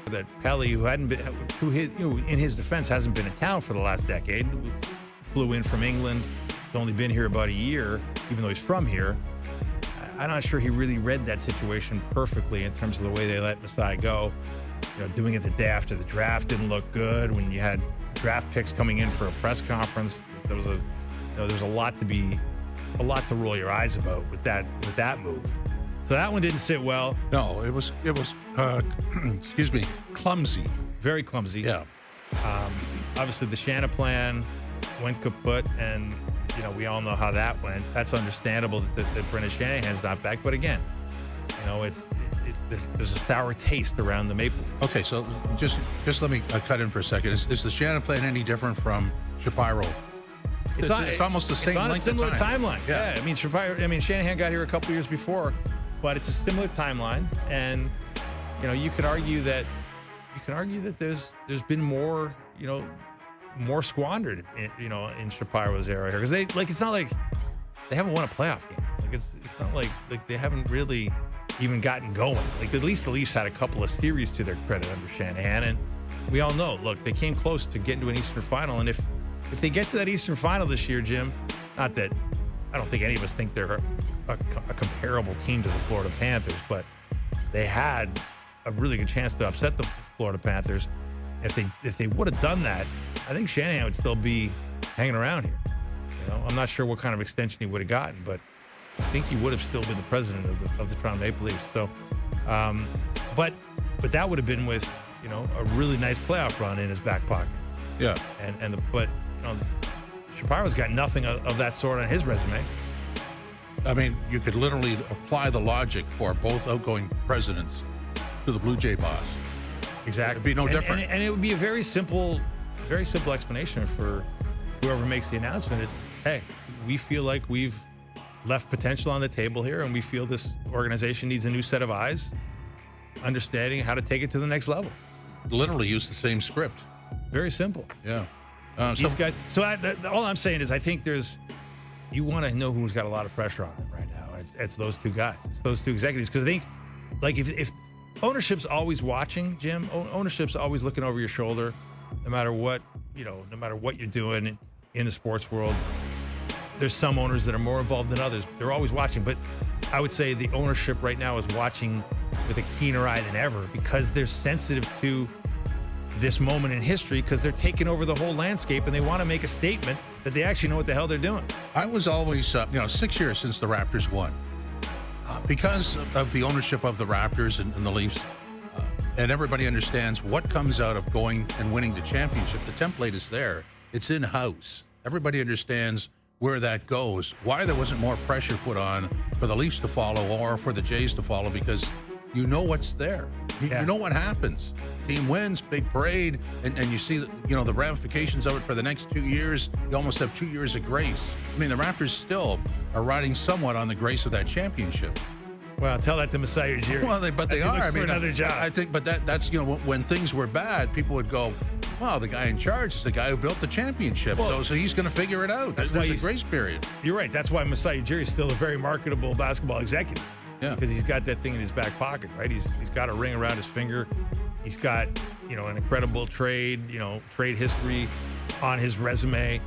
that Pelly, who hadn't been, who his, in his defense hasn't been in town for the last decade, flew in from England, he's only been here about a year, even though he's from here. I'm not sure he really read that situation perfectly in terms of the way they let Masai go. Doing it the day after the draft didn't look good. When you had draft picks coming in for a press conference, there was there's a lot to roll your eyes about with that move. So that one didn't sit well. No, it was excuse me, clumsy. Very clumsy. Yeah. Obviously, the Shanna plan went kaput, and we all know how that went. That's understandable that Brendan Shanahan's not back. But again, there's a sour taste around the Maple Leafs. Okay, so just let me cut in for a second. Is the Shanna plan any different from Shapiro? It's almost the same length of time. It's on a similar timeline. Yeah. I mean, Shanahan got here a couple years before, but it's a similar timeline. And you could argue that there's been more squandered in Shapiro's era here, because it's not like they haven't won a playoff game. It's not like they haven't really even gotten going. At least the Leafs had a couple of series to their credit under Shanahan, and we all know, look, they came close to getting to an Eastern Final, and if they get to that Eastern Final this year, Jim, not that I don't think any of us think they're a comparable team to the Florida Panthers, but they had a really good chance to upset the Florida Panthers. If they would have done that, I think Shanahan would still be hanging around here. I'm not sure what kind of extension he would have gotten, but I think he would have still been the president of the Toronto Maple Leafs. So, but that would have been with a really nice playoff run in his back pocket. Yeah. But Shapiro's got nothing of that sort on his resume. I mean, you could literally apply the logic for both outgoing presidents to the Blue Jay boss. Exactly. It'd be no different. And it would be a very simple explanation for whoever makes the announcement. It's, hey, we feel like we've left potential on the table here, and we feel this organization needs a new set of eyes, understanding how to take it to the next level. Literally use the same script. Very simple. Yeah. These guys. So all I'm saying is, I think you want to know who's got a lot of pressure on them right now. It's those two guys. It's those two executives. Because I think, if ownership's always watching, Jim, ownership's always looking over your shoulder, no matter what you're doing in the sports world. There's some owners that are more involved than others. They're always watching, but I would say the ownership right now is watching with a keener eye than ever, because they're sensitive to this moment in history, because they're taking over the whole landscape and they want to make a statement that they actually know what the hell they're doing. I was always, 6 years since the Raptors won. Because of the ownership of the Raptors and the Leafs, and everybody understands what comes out of going and winning the championship. The template is there. It's in-house. Everybody understands where that goes, why there wasn't more pressure put on for the Leafs to follow or for the Jays to follow, because you know what's there. You know what happens. Team wins, big parade, and you see the ramifications of it for the next 2 years. You almost have 2 years of grace. I mean, the Raptors still are riding somewhat on the grace of that championship. Well, tell that to Masai Ujiri. Well, but they are. Another job. I think, but that's when things were bad, people would go, "Wow, the guy in charge is the guy who built the championship, so he's going to figure it out." There's a grace period. You're right. That's why Masai Ujiri is still a very marketable basketball executive. Yeah, because he's got that thing in his back pocket, right? He's got a ring around his finger. He's got an incredible trade history on his resume,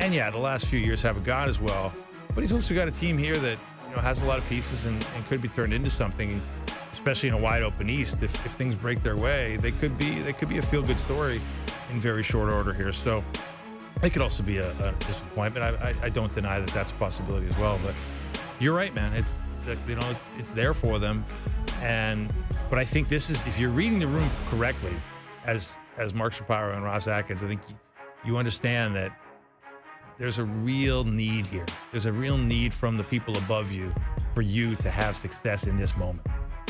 and the last few years haven't gone as well. But he's also got a team here that has a lot of pieces and could be turned into something, especially in a wide open East. If things break their way, they could be a feel good story in very short order here. So it could also be a disappointment. I don't deny that that's a possibility as well. But you're right, man. It's there for them, but I think this is, if you're reading the room correctly, as Mark Shapiro and Ross Atkins, I think you understand that there's a real need here. There's a real need from the people above you for you to have success in this moment.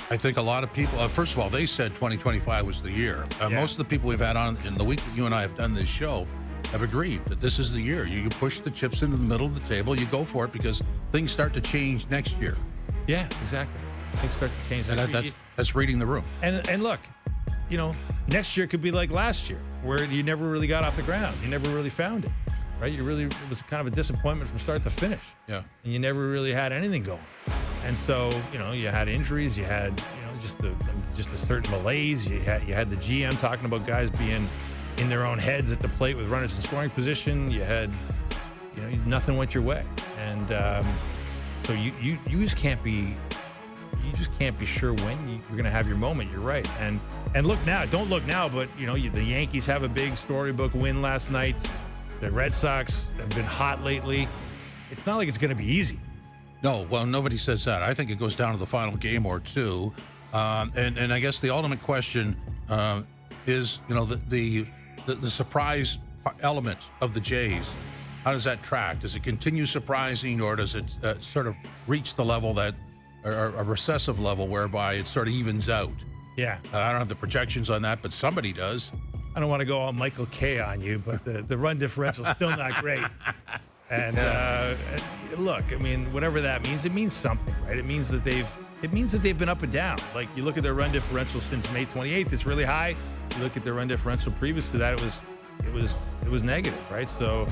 I think a lot of people, first of all, they said 2025 was the year. Most of the people we've had on in the week that you and I have done this show have agreed that this is the year. You push the chips into the middle of the table, you go for it, because things start to change next year. Yeah, exactly. Things start to change. And that's reading the room. And look, next year could be like last year, where you never really got off the ground. You never really found it. Right? It was kind of a disappointment from start to finish. Yeah. And you never really had anything going. And so, you had injuries, you had just a certain malaise. You had the GM talking about guys being in their own heads at the plate with runners in scoring position. You had, nothing went your way, and so you just can't be sure when you're going to have your moment. You're right, and look now. Don't look now, but the Yankees have a big storybook win last night. The Red Sox have been hot lately. It's not like it's going to be easy. No, well, nobody says that. I think it goes down to the final game or two. And I guess the ultimate question is, the surprise element of the Jays. How does that track? Does it continue surprising, or does it sort of reach the level that, or a recessive level whereby it sort of evens out? Yeah. I don't have the projections on that, but somebody does. I don't want to go all Michael K on you, but the run differential is still not great. And look, I mean, whatever that means, it means something, right? It means that they've been up and down. Like, you look at their run differential since May 28th, it's really high. You look at their run differential previous to that, it was negative, right? So,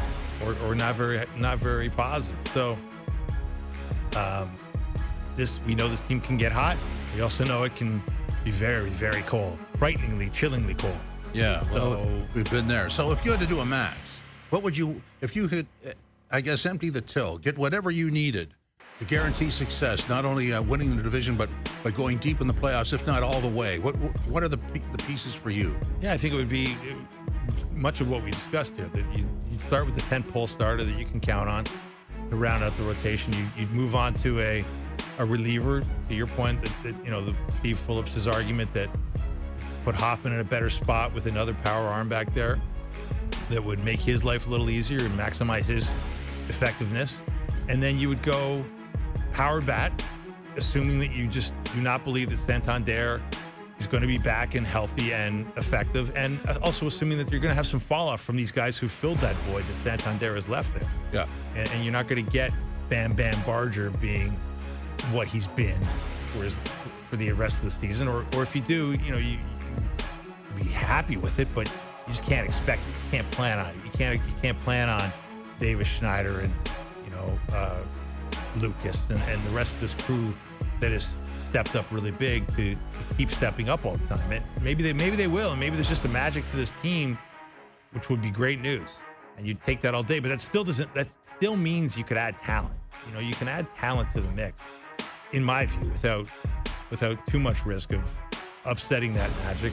or not very positive. So, we know this team can get hot. We also know it can be very, very cold, frighteningly, chillingly cold. Yeah, well, we've been there. So if you had to do a max, what would you, if you could, I guess, empty the till, get whatever you needed to guarantee success, not only winning the division, but going deep in the playoffs, if not all the way? What are the pieces for you? Yeah, I think it would be much of what we discussed here, that you start with the 10-pole starter that you can count on to round out the rotation. You'd move on to a reliever, to your point, that the Steve Phillips' argument that put Hoffman in a better spot with another power arm back there that would make his life a little easier and maximize his effectiveness. And then you would go powered bat, assuming that you just do not believe that Santander is going to be back and healthy and effective, and also assuming that you're going to have some fall off from these guys who filled that void that Santander has left there. Yeah. And you're not going to get Bam Bam Barger being what he's been for the rest of the season, or if you do, you be happy with it, but you just can't expect it. You can't plan on it. You can't plan on Davis Schneider and Lucas and the rest of this crew that has stepped up really big to keep stepping up all the time. And maybe they will, and maybe there's just a magic to this team, which would be great news. And you'd take that all day, but that still means you could add talent. You can add talent to the mix, in my view, without too much risk of upsetting that magic.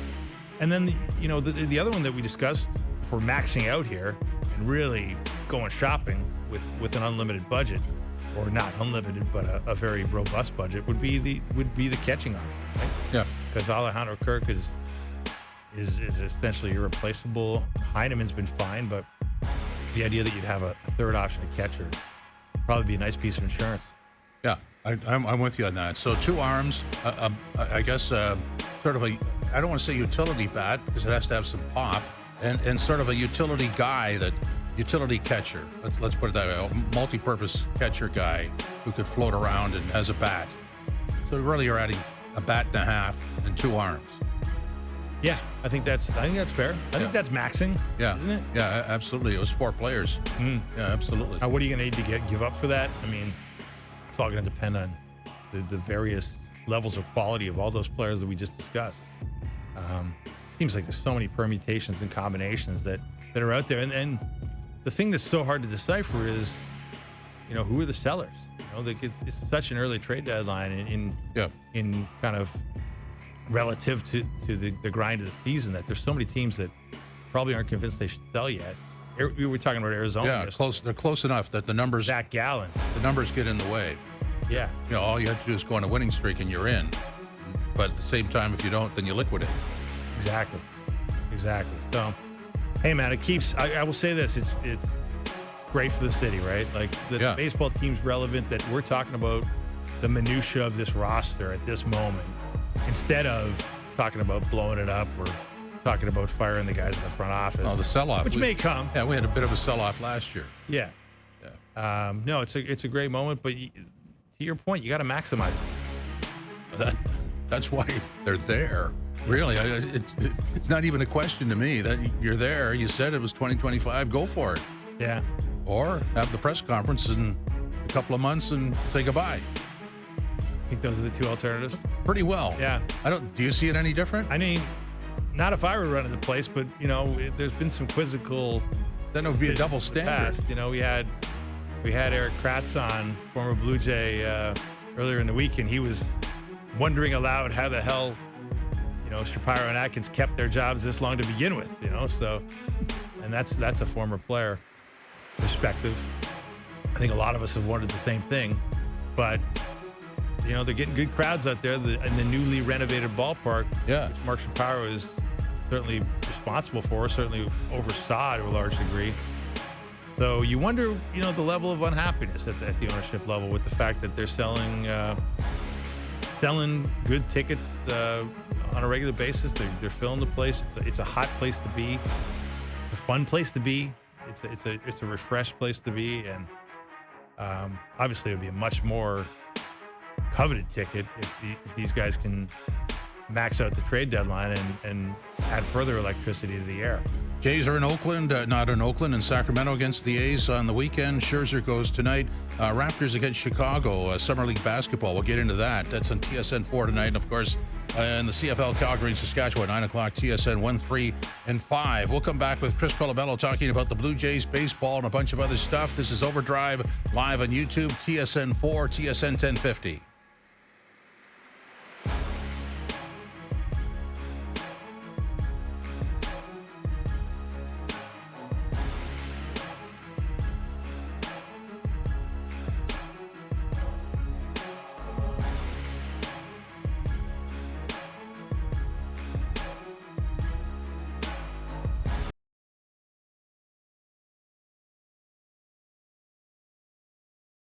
And then, the other one that we discussed for maxing out here and really going shopping with an unlimited budget, or not unlimited, but a very robust budget, would be the catching option, right? Yeah. Because Alejandro Kirk is essentially irreplaceable. Heineman's been fine, but the idea that you'd have a third option at catcher would probably be a nice piece of insurance. Yeah, I'm with you on that. So 2 arms, I guess, sort of I don't want to say utility bat because it has to have some pop, and sort of a utility catcher. Let's put it that way, a multi-purpose catcher guy who could float around and has a bat. So really, you're adding a bat and a half and 2 arms. Yeah, I think that's fair. I think that's maxing. Yeah, isn't it? Yeah, absolutely. It was 4 players. Yeah, absolutely. Now, what are you going to need to give up for that? I mean, it's all going to depend on the various levels of quality of all those players that we just discussed. Seems like there's so many permutations and combinations that are out there, and the thing that's so hard to decipher is, who are the sellers? It's such an early trade deadline in kind of relative to the grind of the season, that there's so many teams that probably aren't convinced they should sell yet. We were talking about Arizona. Yeah, they're close enough that the numbers. Zach Gallen. The numbers get in the way. Yeah. All you have to do is go on a winning streak and you're in. But at the same time, if you don't, then you liquidate. Exactly. So, hey man, it keeps. I will say this: it's great for the city, right? Like the baseball team's relevant. That we're talking about the minutia of this roster at this moment, instead of talking about blowing it up or talking about firing the guys in the front office. Oh, the sell-off, which may come. Yeah, we had a bit of a sell-off last year. Yeah. No, it's a great moment, but to your point, you got to maximize it. That's why they're there. Really, it's not even a question to me that you're there. You said it was 2025. Go for it. Yeah. Or have the press conference in a couple of months and say goodbye. I think those are the 2 alternatives. pretty well. Yeah. Do you see it any different? I mean, not if I were running the place, but there's been some quizzical. Then it would be a double decisions in the standard. past. We had Eric Kratz on, former Blue Jay, earlier in the week, and he was wondering aloud how the hell Shapiro and Atkins kept their jobs this long to begin with. So, and that's a former player perspective. I think a lot of us have wondered the same thing, but they're getting good crowds out there in the newly renovated ballpark. Yeah. Which Mark Shapiro is certainly responsible for, certainly oversaw to a large degree. So you wonder, the level of unhappiness at the ownership level with the fact that they're selling good tickets on a regular basis. They're filling the place. It's a hot place to be, a fun place to be. It's a refreshed place to be, and obviously it would be a much more coveted ticket if these guys can max out the trade deadline and add further electricity to the air. Jays are in Oakland, not in Oakland, and Sacramento against the A's on the weekend. Scherzer goes tonight. Raptors against Chicago, Summer League basketball. We'll get into that. That's on TSN 4 tonight. And, of course, in the CFL, Calgary and Saskatchewan, 9 o'clock, TSN 1, 3, and 5. We'll come back with Chris Colabello talking about the Blue Jays, baseball, and a bunch of other stuff. This is Overdrive, live on YouTube, TSN 4, TSN 1050.